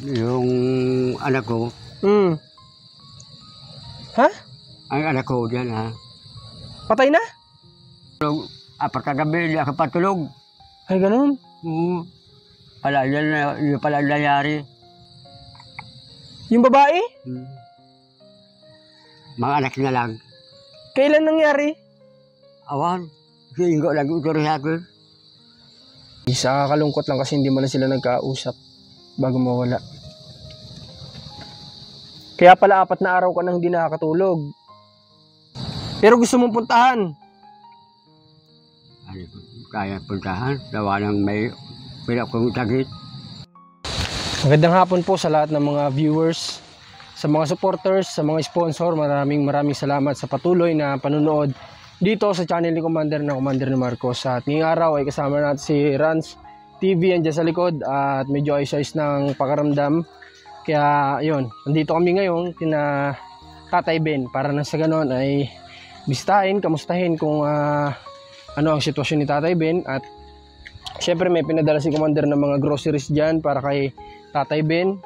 Yung anak ko. Ha? Ang anak ko dyan, ha? Patay na? Apat na gabi, hindi ako patulog. Ay, ganun. Pala, yun pala nangyari. Yung babae? Mga anak na lang. Kailan nangyari? Awan, hindi ko lang ito rin ako. Isa kalungkot lang kasi hindi mo na sila nagkausap bago mawala. Kaya pala 4 na araw ka nang hindi nakakatulog. Pero gusto mong puntahan. Kaya puntahan, dawa lang may pila kong sakit. Magandang hapon po sa lahat ng mga viewers, sa mga supporters, sa mga sponsor. Maraming salamat sa patuloy na panunood dito sa channel ni Commander ni Marcos. At ngayong araw ay kasama natin si Rans TV andyan sa likod at medyo ayos-ayos ng pakaramdam. Kaya yun, nandito kami ngayon kina Tatay Ben para nang sa ganon ay bisitahin, kamustahin kung ano ang sitwasyon ni Tatay Ben. At syempre may pinadala si Commander ng mga groceries dyan para kay Tatay Ben.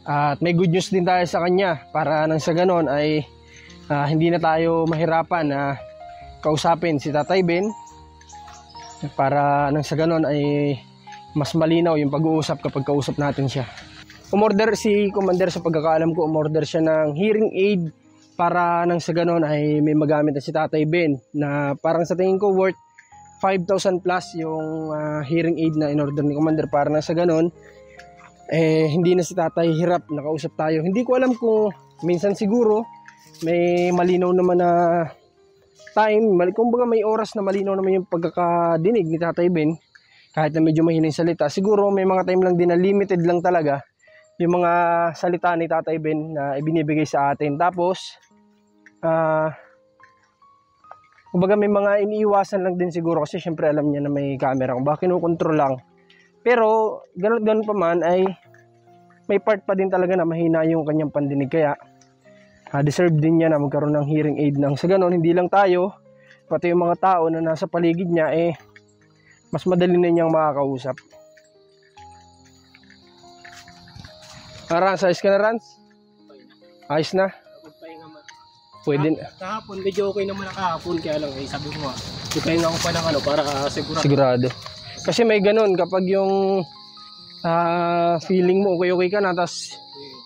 At may good news din tayo sa kanya para nang sa ganon ay hindi na tayo mahirapan na kausapin si Tatay Ben, para nang sa ganon ay mas malinaw yung pag-uusap kapag kausap natin siya. Umorder si Commander, sa pagkakaalam ko, umorder siya ng hearing aid para nang sa ganon ay may magamit na si Tatay Ben na parang sa tingin ko worth 5,000 plus yung hearing aid na in-order ni Commander para nang sa ganon hindi na si Tatay hirap nakausap tayo. Hindi ko alam kung minsan siguro may malinaw naman na time, kumbaga may oras na malinaw naman yung pagkakadinig ni Tatay Ben kahit na medyo mahinang salita. Siguro may mga time lang din na limited lang talaga yung mga salita ni Tatay Ben na ibinibigay sa atin. Tapos kumbaga may mga iniiwasan lang din siguro kasi syempre alam niya na may camera kung baka kinukontrol lang. Pero ganun pa man ay may part pa din talaga na mahina yung kanyang pandinig. Kaya deserve din niya na magkaroon ng hearing aid nang sa ganon hindi lang tayo, pati yung mga tao na nasa paligid niya mas madali na niyang makakausap. Rans, ayos ka na, Rans? Ayos na? Pwede na. Kahapon, medyo okay naman na kahapon, kaya lang sabi ko nga, ipahinga ko pa ng para sigurado. Kasi may ganun, kapag yung feeling mo okay ka na, tapos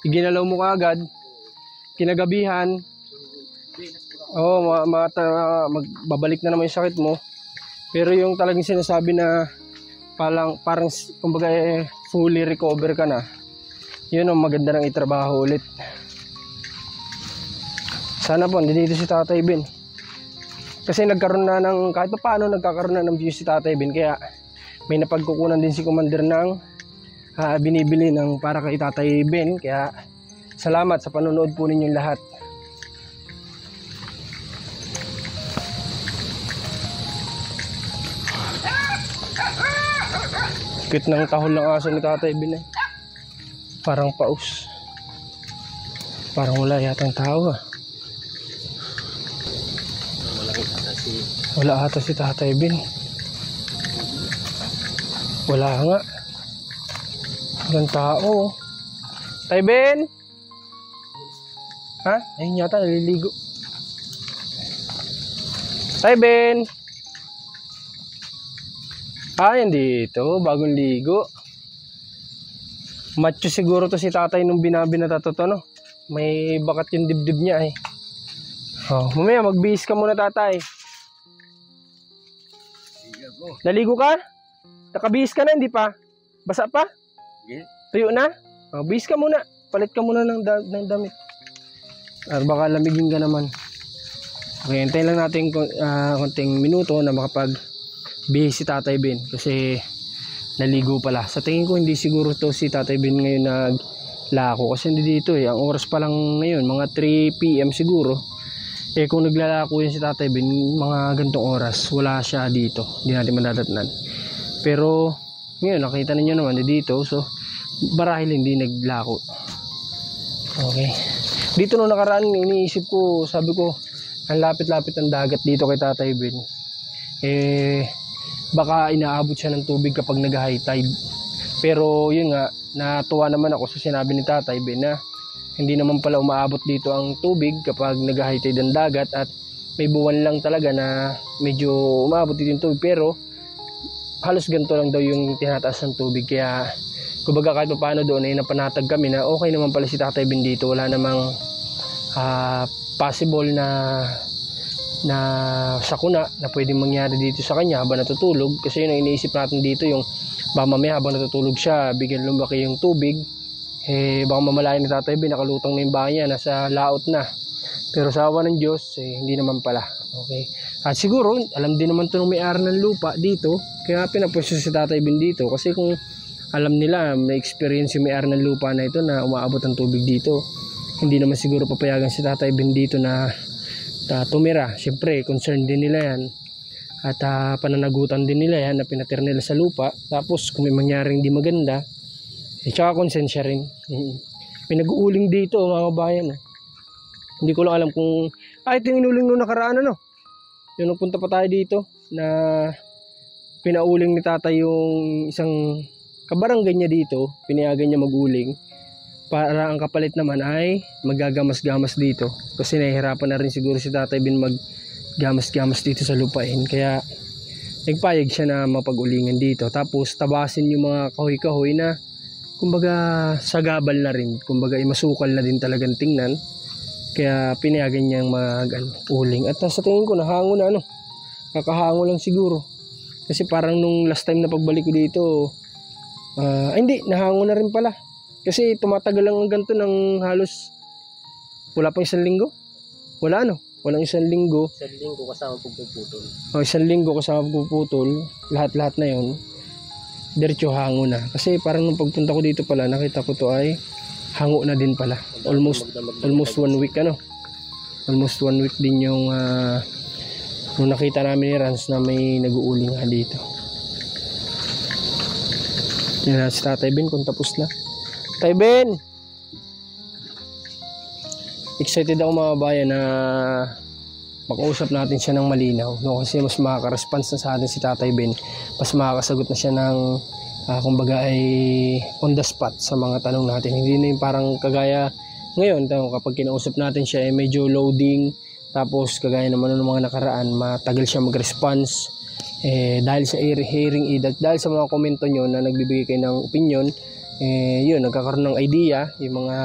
iginalaw mo ka agad, kinagabihan, magbabalik na naman yung sakit mo. Pero yung talagang sinasabi na parang kumbaga fully recover ka na, yun ang maganda ng itrabaho ulit. Sana po dito si Tatay Ben, kasi nagkaroon na ng kahit pa paano nagkakaroon na ng views si Tatay Ben. Kaya may napagkukunan din si Commander ng binibili ng para kay Tatay Ben. Kaya salamat sa panonood po ninyong lahat. Cute ng tahol ng aso ni Tatay Ben parang paus. Parang wala yatang tao Wala ata si Tatay Ben. Wala nga. Walang tao. Tatay Ben? Ha? Ayun yata, naliligo. Tatay Ben? Yan dito, bagong ligo. Macho siguro to si Tatay nung binabinata to, no? May bakat yung dibdib niya mamaya magbihis ka muna, Tatay. Naligo ka? Nakabihis ka na, hindi pa? Basa pa? Tuyo na? Bihis ka muna. Palit ka muna ng damit. Baka lamigin ka naman. Okay, hintayin lang natin konting minuto na makapag-bihis si Tatay Ben. Kasi naligo pala. Sa tingin ko hindi siguro to si Tatay Ben ngayon naglako. Kasi hindi dito Ang oras pa lang ngayon, mga 3 PM siguro. Kung naglalako yun si Tatay Ben, mga gantong oras, wala siya dito. Hindi natin madadatnan. Pero ngayon nakita ninyo naman dito, so marahil hindi naglako. Okay. Dito nung nakaraan iniisip ko, sabi ko ang lapit-lapit ng dagat dito kay Tatay Ben. Baka inaabot siya ng tubig kapag nag-high tide. Pero yun nga, natuwa naman ako sa sinabi ni Tatay Ben na hindi naman pala umaabot dito ang tubig kapag nag-high tide ang dagat at may buwan lang talaga na medyo umaabot dito yung tubig, pero halos ganito lang daw yung tinataas ng tubig. Kaya kumbaga kahit paano doon ay napanatag kami na okay naman pala si Tatay Ben dito, wala namang possible na sakuna na pwedeng mangyari dito sa kanya habang natutulog. Kasi yun ang iniisip natin dito, yung baka mamaya habang natutulog siya bigyan lumaki yung tubig, baka mamalayan ni Tatay Ben nakalutang na yung bahay niya, nasa laot na. Pero sa awa ng Diyos hindi naman pala. Okay, at siguro alam din naman ito ng may-ari ng lupa dito, kaya pinapuso si Tatay Ben dito. Kasi kung alam nila, may experience yung may-ari ng lupa na ito na umaabot ang tubig dito, hindi naman siguro papayagan si Tatay Ben dito na tumira. Siyempre concern din nila yan at pananagutan din nila yan na pinatir nila sa lupa. Tapos kung may mangyaring di maganda, tsaka konsensya rin. May nag-uuling dito mga bayan. Hindi ko lang alam kung ito yung inuling nung nakaraan yung nagpunta pa tayo dito na pinauling ni Tatay yung isang kabarangay niya dito, pinayagan niya mag-uling para ang kapalit naman ay magagamas-gamas dito. Kasi nahihirapan na rin siguro si Tatay Ben maggamas-gamas dito sa lupain, kaya nagpayag siya na mapag-ulingan dito. Tapos tabasin yung mga kahoy-kahoy na kumbaga sagabal na rin, kumbaga masukal na din talagang tingnan. Kaya pinayagan niyang mag-uling. At sa tingin ko nahango na kakahango lang siguro. Kasi parang nung last time na pagbalik ko dito, hindi, nahango na rin pala. Kasi tumatagal lang ang ganito ng halos wala pang 1 linggo. Walang 1 linggo. 1 linggo kasama pagpuputol. 1 linggo kasama pagpuputol. Lahat na yon diretso hango na. Kasi parang nung pagpunta ko dito pala, nakita ko to ay hango na din pala. Almost 1 week Almost 1 week din yung nung nakita namin ni Rans na may nag-uuling nga dito. Yan si Tatay Ben kung tapos na. Tatay Ben! Excited ako mga bayan na makausap natin siya ng malinaw. Kasi mas makaka-response na sa atin si Tatay Ben. Mas makakasagot na siya ng kumbaga ay on the spot sa mga tanong natin. Hindi na yung parang kagaya ngayon kapag kinausap natin siya ay medyo loading. Tapos kagaya naman ng mga nakaraan, matagal siya mag-response. Dahil sa hearing aid at dahil sa mga komento nyo na nagbibigay kayo ng opinion, yun, nagkakaroon ng idea yung mga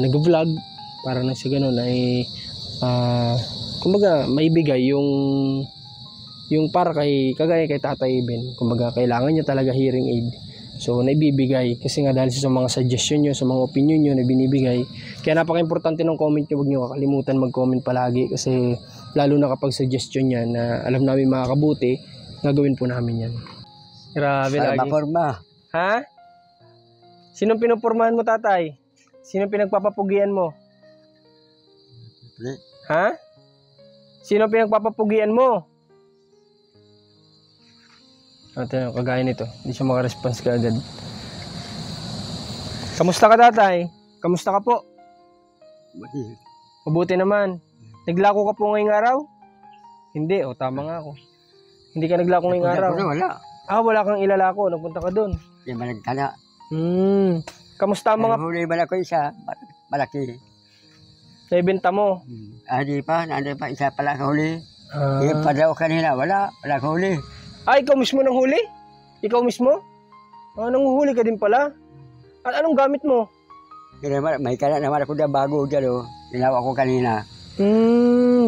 nag-vlog para na sa ganun ay kumbaga maibigay yung para kagaya kay Tatay Ben. Kumbaga kailangan niya talaga hearing aid, so naibibigay kasi nga dahil sa mga suggestion nyo, sa mga opinion nyo na binibigay. Kaya napaka-importante ng comment nyo, huwag nyo kakalimutan mag-comment palagi kasi lalo na kapag suggestion yan na alam namin makakabuti, gagawin po namin yan. Grabe lagi. Maporma. Ha? Sinong pinupormahan mo, Tatay? Sinong pinagpapapugian mo? Ha? Sinong pinagpapapugian mo? Ito, kagaya nito. Hindi siya maka-response ka agad. Kamusta ka, Tatay? Kamusta ka po? Mabuti naman. Naglako ka po ngayong araw? Hindi, tama nga ako. Hindi ka naglako ngayong araw? Wala. Wala kang ilalako. Nagpunta ka doon. Di ba nagtala? Kamusta ang mga... Huli ba ko isa? Malaki. Naibenta mo? Di pa. Nandun pa. Isa pala kahuli. Yung pa daw kanina. Wala kahuli. Ikaw mismo nang huli? Ikaw mismo? Nanguhuli ka din pala? At anong gamit mo? May kanya naman ako na bago dyan. Ginawa ko kanina.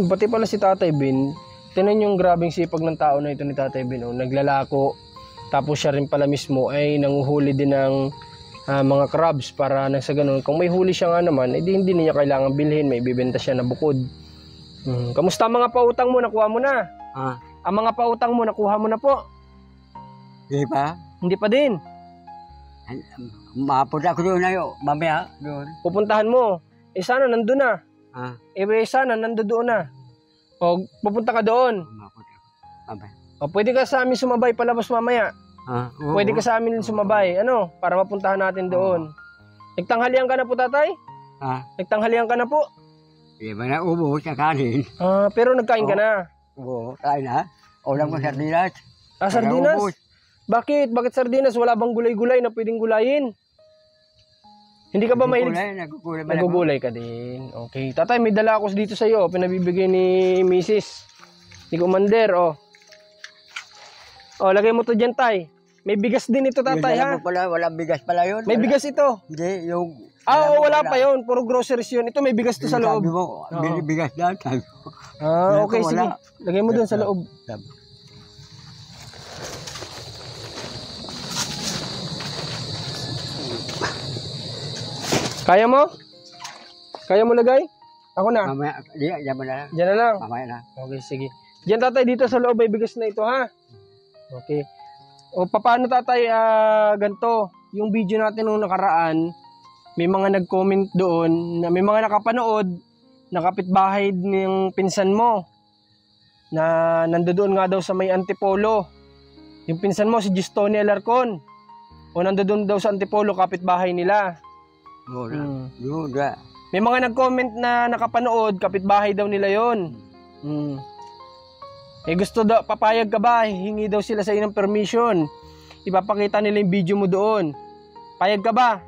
Pati pala si Tatay Ben. Tinan yung grabing sipag ng tao na ito ni Tatay Ben. Naglalako. Tapos siya rin pala mismo ay nanguhuli din ng mga crabs para nang sa ganun. Kung may huli siya nga naman, hindi niya kailangan bilhin. May bibenta siya na bukod. Kamusta ang mga pautang mo? Nakuha mo na? Ang mga pautang mo, nakuha mo na po? Di pa? Hindi pa din. Mapunta ko doon na yun. Mamaya doon. Pupuntahan mo. Sana nandun na. Sana nandoon na. Pupunta ka doon. Pwede ka sa amin sumabay palabas mamaya. Pwede ka sa amin sumabay. Para mapuntahan natin doon. Nagtanghalian ka na po, Tatay? Nagtanghalian ka na po? Di ba na ubos sa kanin? Pero nagkain ka na? Oo, kain na. Ulam ko sardinas. Sardinas? Bakit? Bakit sardinas? Wala bang gulay-gulay na pwedeng gulayin? Hindi ka ba mahilig? Nagkukulay ba ako? Nagugulay ka din. Okay. Tatay, may dala ako dito sa iyo. Pinabibigay ni Mrs. Ni Commander, oh. Oh, lagay mo to dyan, tay. May bigas din ito, tatay, ha? Walang bigas pala yun. May bigas ito. Hindi, yung... Oo, wala pa yun. Puro groceries yun. Ito, may bigas to sa loob. Sabi mo, bigas na. Okay, sige. Lagay mo dun sa loob. Kaya mo? Kaya mo lagay? Ako na. Mamaya, diyan mo na lang. Diyan na lang. Mamaya na. Okay, sige. Diyan, tatay, dito sa loob may bigas na ito, ha? Okay. O, paano, tatay, ganito? Yung video natin nung nakaraan, may mga nag-comment doon, na may mga nakapanood, na kapitbahay ng pinsan mo, na nandoon nga daw sa may Antipolo. Yung pinsan mo, si Gistone Alarcon. O, nandoon daw sa Antipolo, kapitbahay nila. Yun. May mga nag-comment na nakapanood, kapitbahay daw nila yon. Eh gusto daw, papayag ka ba? Hingi daw sila sa iyo ng permission. Ipapakita nila yung video mo doon. Payag ka ba?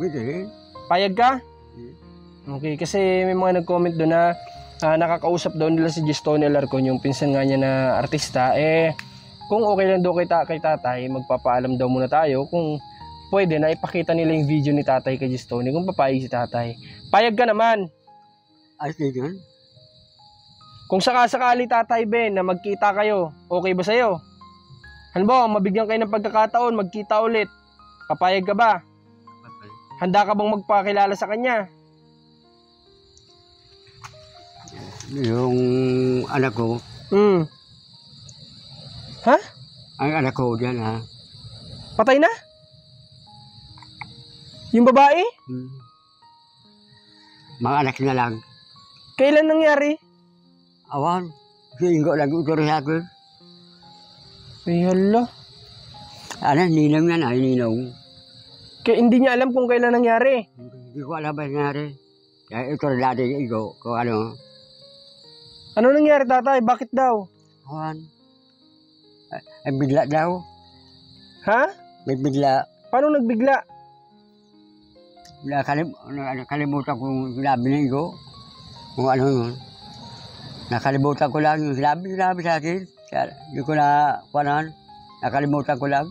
Pwede. Payag ka? Okay, kasi may mga nag-comment doon na nakakausap daw nila si Gistone Alarcon, yung pinsan nga niya na artista. Eh, kung okay lang daw kay tatay, magpapaalam daw muna tayo kung pwede na ipakita nila yung video ni tatay kay Gistone kung papayag si tatay. Payag ka naman. Ay, yun. Kung sakasakali, tatay Ben, na magkita kayo, okay ba sa'yo? Ano ba, mabigyan kayo ng pagkakataon, magkita ulit. Papayag ka ba? Handa ka bang magpakilala sa kanya? Yung anak ko. Ha? Ang anak ko dyan, ha? Patay na? Yung babae? Mga anak na lang. Kailan nangyari? Awan. Singgo lang ito rin ako. Ay, hala. Ano, ninong yan, ay ninong. Kaya hindi niya alam kung kailan nangyari. Hindi ko alam ba nangyari. Kaya ito rin dati ito, kung ano. Ano nangyari, tatay? Bakit daw? Awan. Ay, bigla daw. Ha? May bigla. Paano nagbigla? Nakalimutan ko yung sinabi na ito. Kung ano yun. Nakalimutan ko lang yung sinabi sa akin. Hindi ko na kuwanan. Nakalimutan ko lang.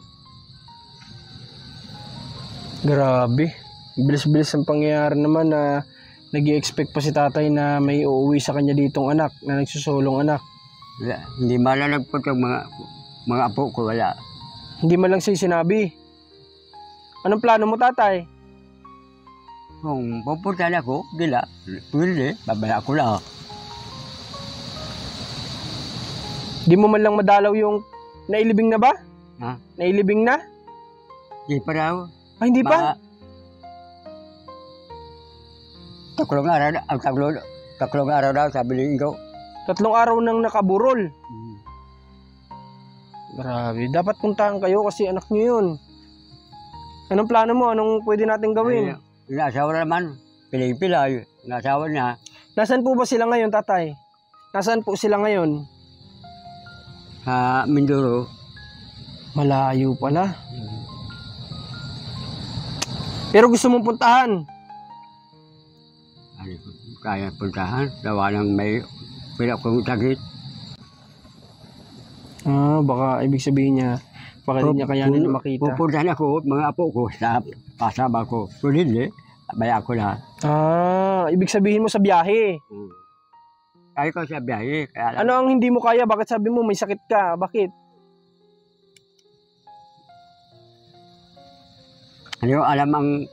Grabe. Bilis-bilis ang pangyayari naman na nag-i-expect pa si tatay na may uuwi sa kanya ditong anak, na nagsusulong anak. Wala. Hindi malalagpot yung mga apo ko, wala. Hindi man lang siya sinabi. Anong plano mo, tatay? Kung pupunta na ako, dila, pwede, babala ko lang. Di mo man lang madalaw yung nailibing na ba? Ha? Nailibing na? Hindi pa raw. Ay, hindi pa? Tatlong araw daw, sabi ni Ingo. 3 araw nang nakaburol. Grabe, dapat puntahan kayo kasi anak niyo yun. Anong plano mo? Anong pwede natin gawin? Inasawa na naman, pilay-pilay, inasawa niya. Nasaan po ba sila ngayon, tatay? Nasaan po sila ngayon? Sa Mindoro. Malayo pala. Pero gusto mong puntahan? Kaya puntahan, gawa ng may pinakong sakit. Baka ibig sabihin niya, baka hindi niya kayanin na makita. Pupuntahan ako, mga apo ko, sa kasama ko. Pwede, baya ko na. Ibig sabihin mo sa biyahe. Kaya ko sa biyahe. Ano ang hindi mo kaya? Bakit sabi mo may sakit ka? Bakit? Ano alam ang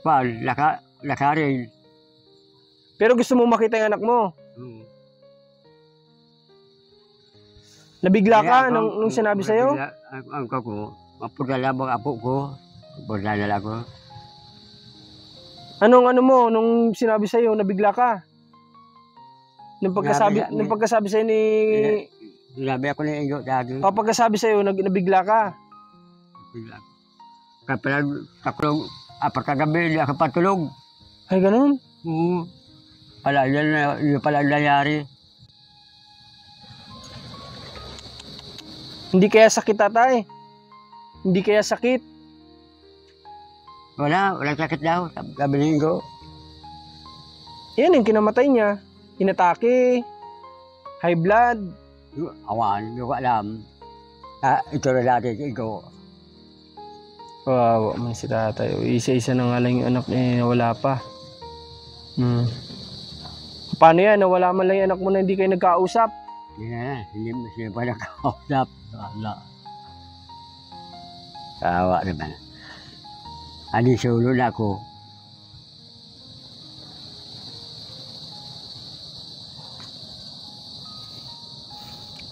lakarin. Pero gusto mo makita yung anak mo? Nabigla ka nung sinabi sa'yo? Ang ko, mapunta lang ang apo ko. Mapunta na lang ako. Anong ano mo nung sinabi sa'yo, nabigla ka? Nung pagkasabi sa'yo ni... Sinabi ako ni Ingo dati. Pagkasabi sa'yo, nabigla ka? Kaya pala, taklong, 4 kagabi, hindi ako patulog. Ay, ganun? Yun pala nangyari. Hindi kaya sakit, tatay? Hindi kaya sakit? Walang sakit daw. Sabihin ko. Yan yung kinamatay niya. Inatake, high blood. Awan, hindi ko alam. Ito na natin ko. Kawawa man si tatay. Isa-isa na nga lang yung anak niya, wala pa. Paano yan? Nawala man lang yung anak mo na hindi kayo nagkausap? Hindi pa nakausap. Wala. Kawa naman. Solo na ako.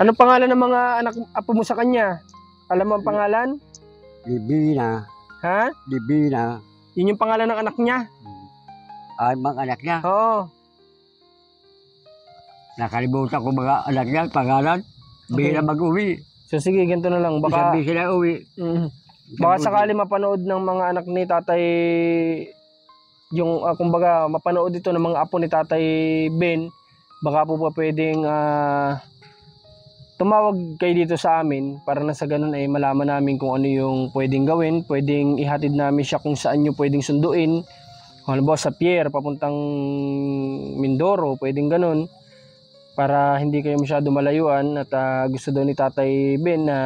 Anong pangalan ng mga anak apo mo sa kanya? Alam mo ang pangalan? Libina. Ha? Libina. Yun yung pangalan ng anak niya? Ay, mga anak niya. Oo. Nakalimutan ko mga anak niya, pangalan. Okay. Bira mag-uwi. So sige, ganito na lang. Baka, Sabi sila uwi. baka sakali mapanood ng mga anak ni tatay, yung kumbaga mapanood ito ng mga apo ni tatay Ben, baka po pa pwedeng tumawag kayo dito sa amin para na sa ganun ay malaman namin kung ano yung pwedeng gawin. Pwedeng ihatid namin siya kung saan nyo pwedeng sunduin. Halimbawa sa pier, papuntang Mindoro, pwedeng ganun. Para hindi kayo masyado malayuan at gusto daw ni Tatay Ben na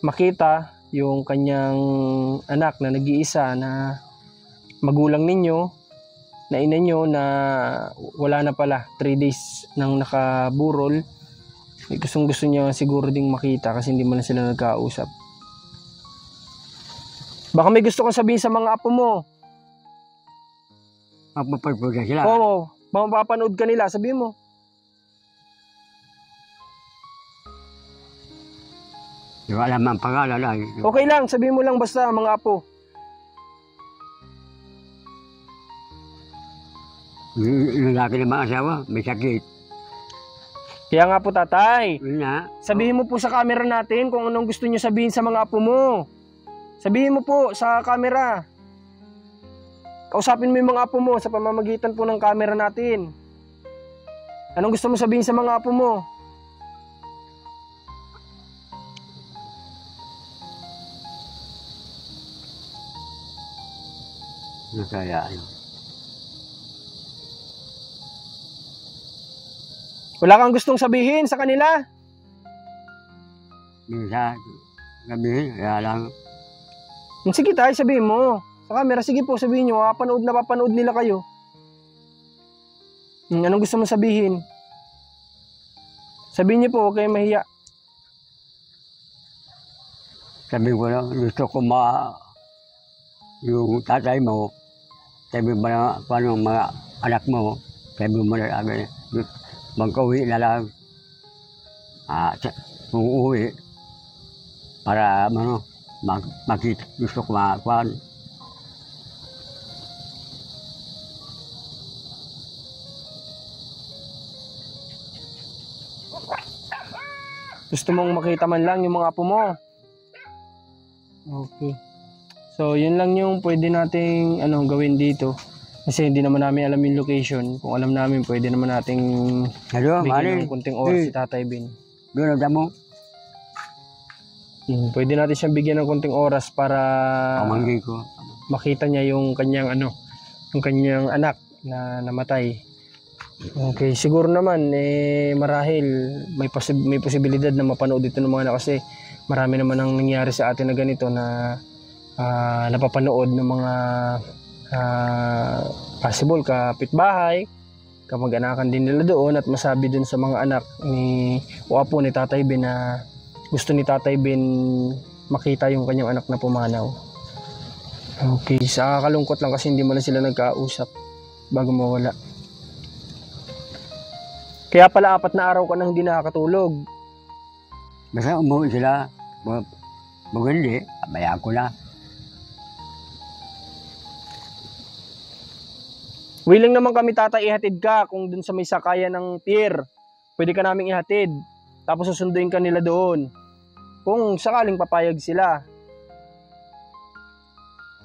makita yung kanyang anak na nag-iisa na magulang ninyo, na ina nyo na wala na pala, 3 days nang nakaburol. Gustong gusto niya siguro ding makita kasi hindi mo na sila nagkausap. Baka may gusto kang sabihin sa mga apo mo. Magpapagpag na sila. Oo, mapapanood ka nila, sabihin mo. Hindi ko alam ang pangalan. Okay lang, sabihin mo lang basta mga apo. Yung lalaki ng mga asawa, may sakit. Kaya nga po tatay, Yun na. sabihin mo po sa camera natin kung anong gusto niyo sabihin sa mga apo mo. Sabihin mo po sa camera. Kausapin mo yung mga apo mo sa pamamagitan po ng camera natin. Anong gusto mo sabihin sa mga apo mo? Kaya, Wala kang gustong sabihin sa kanila? minsan, sabihin, kaya lang. Sige tayo, sabihin mo. Sa camera, sige po, sabihin nyo. Napapanood nila kayo. Anong gusto mo sabihin? Sabihin niyo po, huwag kayong mahiya. Sabi ko lang, gusto ko yung tatay mo, sabi mo na paano mga anak mo, sabi mo na agad, magkauwi na lang. Kung uuwi, para makita, gusto ko makakuan. Gusto mong makita man lang yung mga apo mo. Okay. So, yun lang yung pwede nating gawin dito. Kasi hindi naman namin alam yung location. Kung alam namin, pwede naman nating bigyan ng kunting oras si Tatay Ben. Doon ang damo. Pwede natin siyang bigyan ng kunting oras para Pamangkin ko. makita niya yung kanyang yung kanyang anak na namatay. Okay, siguro naman marahil may posibilidad na mapanood dito ng mga anak kasi marami naman ang nangyari sa atin na ganito na napapanood ng mga possible kapitbahay, kamag-anakan din nila doon at masabi dun sa mga anak o apo ni Tatay Ben na gusto ni Tatay Ben makita yung kanyang anak na pumanaw. Okay, sa kalungkot lang kasi hindi mo na sila nagkausap bago mawala. Kaya pala 4 na araw ka nang hindi nakakatulog. Basta umuwi sila. Magandi, abayaan ko na. Willing naman kami tatay ihatid ka kung dun sa may sakayan ng pier. Pwede ka naming ihatid. Tapos susunduin ka nila doon. Kung sakaling papayag sila.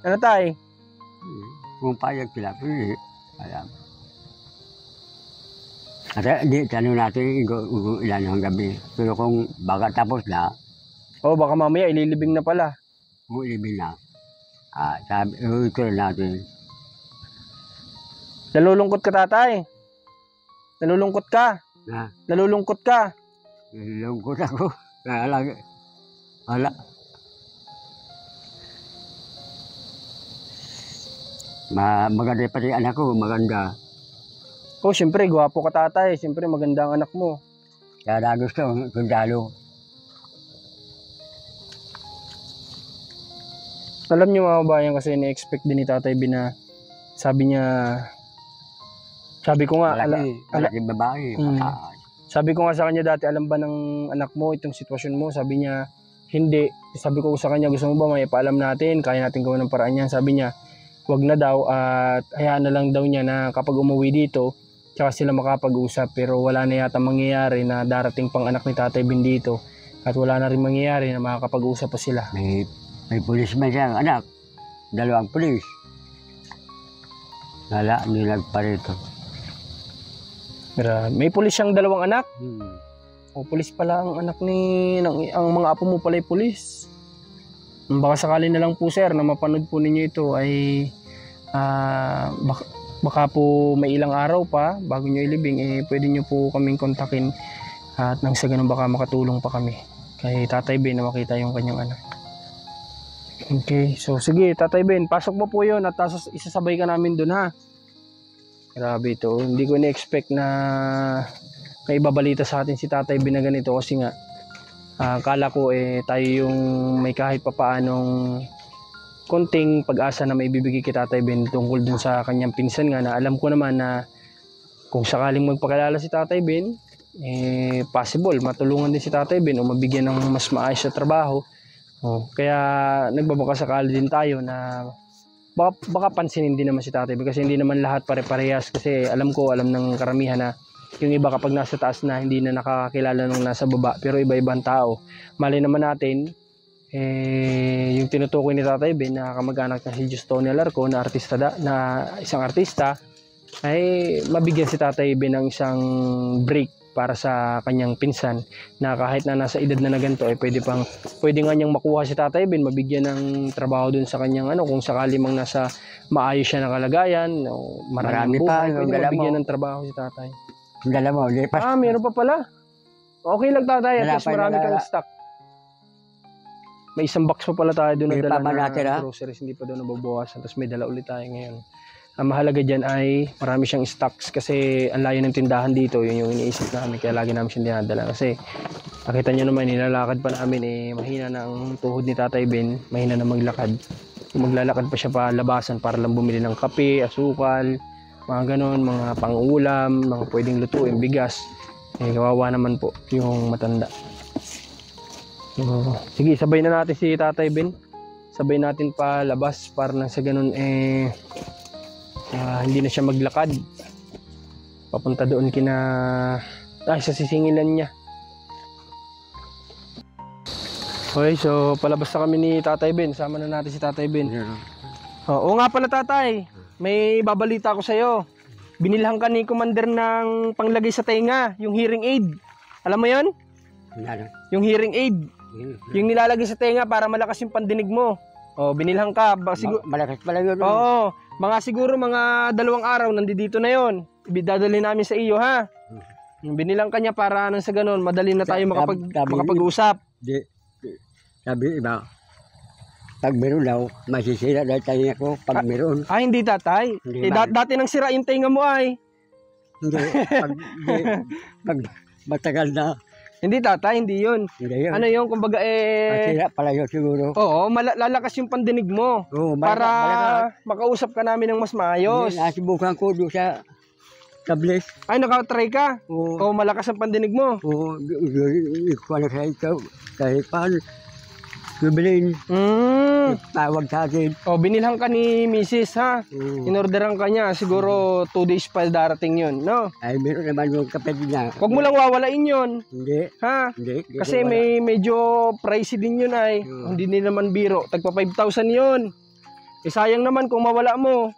Ano tay? Kung payag sila, pwede. Alam. Kasi di, tanong natin ilan ng gabi. Pero kung baka tapos na, Oh, baka mamaya ililibing na pala. Kung ibig na. Sabi, uwi ko na natin. Nalulungkot ka, tatay. Nalulungkot ka. Na, Nalulungkot ka. nilungkot ako. Kaya lang, wala. Maganda pati anak ko, maganda. Oh, siyempre, gwapo ka, tatay. Siyempre, maganda ang anak mo. Kaya na gusto, sundalo. Alam niyo mga kabayan, kasi na-expect din ni Tatay B na sabi ko nga, Malaki babae. Mm. Sabi ko nga sa kanya dati, alam ba ng anak mo itong sitwasyon mo? Sabi niya, hindi. Sabi ko sa kanya, gusto mo ba may paalam natin? Kaya natin gawin ng paraan yan. Sabi niya, wag na daw at hayaan na lang daw niya na kapag umuwi dito, tsaka sila makapag-usap. Pero wala na yata mangyayari na darating pang anak ni Tatay B dito. At wala na rin mangyayari na makakapag-usap pa sila. May pulis man siyang anak. 2 pulis. Wala, hindi nagparito. Pero may pulis siyang 2 anak. O pulis pala ang anak ang mga apo mo pala ay pulis. Baka sakali na lang po sir na mapanood po ninyo ito ay baka po may ilang araw pa bago nyo ilibing, pwede nyo po kaming kontakin at nang sa ganun baka makatulong pa kami kay Tatay Ben na makita yung kanyang anak. Okay, so sige Tatay Ben, pasok mo po yun at isasabay ka namin dun ha. Grabe ito, hindi ko na-expect na may ibabalita sa atin si Tatay Ben na ganito kasi nga akala ko tayo yung may kahit papaanong konting pag-asa na may bibigay kay Tatay Ben tungkol dun sa kanyang pinsan nga na alam ko naman na kung sakaling magpakilala si Tatay Ben, possible matulungan din si Tatay Ben o mabigyan ng mas maayos na trabaho. Kaya nagbabaka sakali din tayo na baka pansinin din naman si Tatay Ben kasi hindi naman lahat pare-parehas kasi alam ng karamihan na yung iba kapag nasa taas na hindi na nakakakilala nung nasa baba pero iba-ibang tao. Mali naman natin yung tinutukoy ni Tatay Ben na kamag-anak na si Justonia Larco na artista na isang artista ay mabigyan si Tatay Ben ng isang break para sa kanyang pinsan na kahit na nasa edad na ganito ay pwede nga niyang makuha si Tatay Ben, mabigyan ng trabaho dun sa kanyang kung sakali mang nasa maayos siya na kalagayan, Marami buhay, pa, pwede yung dala mabigyan mo. ng trabaho si Tatay. Dala mo, lipas. Meron pa pala. Okay lang Tatay, at Wala least pa, marami wala. kang stock. May isang box pa pala tayo doon na May dala pa na natin, ha? groceries, hindi pa doon nababawasan. Tapos may dala ulit tayo ngayon. Ang mahalaga dyan ay marami siyang stocks kasi ang layo ng tindahan dito, yun yung iniisip namin kaya lagi namin siyang dinadala. Kasi nakita nyo naman, nilalakad pa namin mahina na ang tuhod ni Tatay Ben, mahina na maglakad. Kung maglalakad pa siya pa labasan para lang bumili ng kape, asukal, mga ganon, mga pang-ulam, mga pwedeng lutuin, bigas. Kawawa naman po yung matanda. Sige, sabay na natin si Tatay Ben. Sabay natin pa labas para nang sa ganun hindi na siya maglakad. Papunta doon sa sisingilan niya. Okay, so palabas na kami ni Tatay Ben. Sama na natin si Tatay Ben. Oo nga pala Tatay, may babalita ko sa'yo. Binilhan ka ni Commander ng panglagay sa tenga, yung hearing aid. Alam mo yon? Yung hearing aid. Yung nilalagay sa tenga para malakas yung pandinig mo. Binilhan ka. Malakas pala yun. Oo, siguro mga 2 araw nandito na yon. Ibidadali namin sa iyo ha. Binilang kanya para nang sa ganun, madali na tayo makapag-usap. Sabi iba, pag meron daw, masisira dahil tayo ako pag meron. Hindi Tatay. Hindi Dati nang sira yung tenga mo ay. Hindi, pag matagal na. Hindi Tatay, hindi yun. Hindi yun. Ano yun, kumbaga Masira pala yun siguro. Oo, lalakas yung pandinig mo. Oo, Para makausap ka namin ng mas maayos. Nasibukan ko doon sa tablet. Ay, nakatry ka? Oo. Malakas ang pandinig mo. Oo, ikaw na sa ikaw. Kahit paano, Jubilin, tawag sa akin. Binilhan ka ni Mrs. ha? Oo. Inorderan ka niya. Siguro 2 days pa darating yun, no? Ay, meron naman yung kapatid niya. Huwag mo lang wawalain yun. Hindi, Ha? hindi. Kasi may medyo pricey din yun ay. Hindi nila naman biro. Tagpa 5,000 yun. Sayang naman kung mawala mo.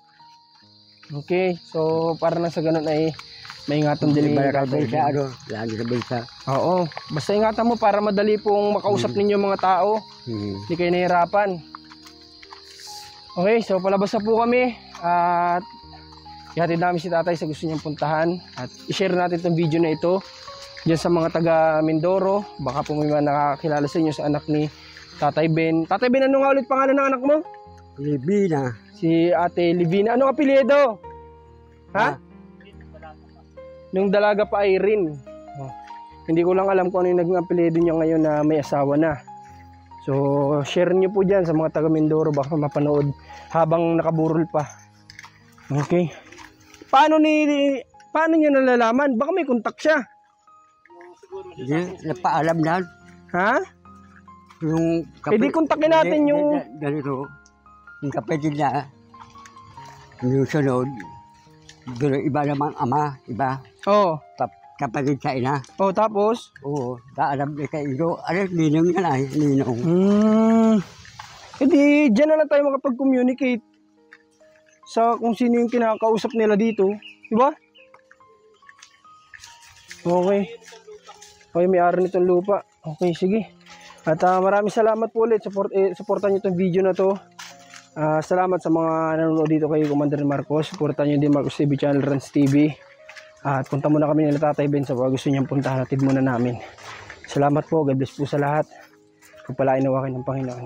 Okay. So, para na sa ganun ay Maingatan din ni Balakal Tatay bulsa, Ben. ano, lagi sa bulsa. Oo. Basta ingatan mo para madali pong makausap ninyo mga tao. Hindi kayo nahihirapan. Okay, so palabas na po kami. At ihatid namin si tatay sa gusto niyang puntahan. At i-share natin itong video na ito dyan sa mga taga Mindoro. Baka po may mga nakakilala sa inyo sa anak ni Tatay Ben. Tatay Ben, ano nga ulit pangalan ng anak mo? Libina. Si Ate Livina. Anong apelyido? Ha? Nung dalaga pa Irene. Oh. Hindi ko lang alam kung ano yung naging apelyido niya ngayon na may asawa na. So, share niyo po dyan sa mga taga Mindoro. Baka mapanood habang nakaburol pa. Okay. Paano niya nalalaman? Baka may kontak siya. Hindi, napaalam na. Ha? Yung di kontakin natin yung... Ganito, yung kapatid na, yung sunod, pero iba namang ama, iba. Oo. Kapatid sa ina. Oh, tapos? Oo, kaalam niya kay Iro. Ano, ninong yan ay, ninong. Hindi, dyan na lang tayo makapag-communicate sa kung sino yung kinakausap nila dito. Diba? Okay. Okay, may-ari nitong lupa. Okay, sige. At maraming salamat po ulit. Supportan nyo itong video na to. Salamat sa mga nanonood dito kay Commander Marcos. Supportan nyo din Marcos TV Channel, Rans TV. At punta muna kami nila Tatay Ben sa mga gusto niyang puntahan. Hatid muna namin. Salamat po. God bless po sa lahat. Pagpalain nawakin ng Panginoon.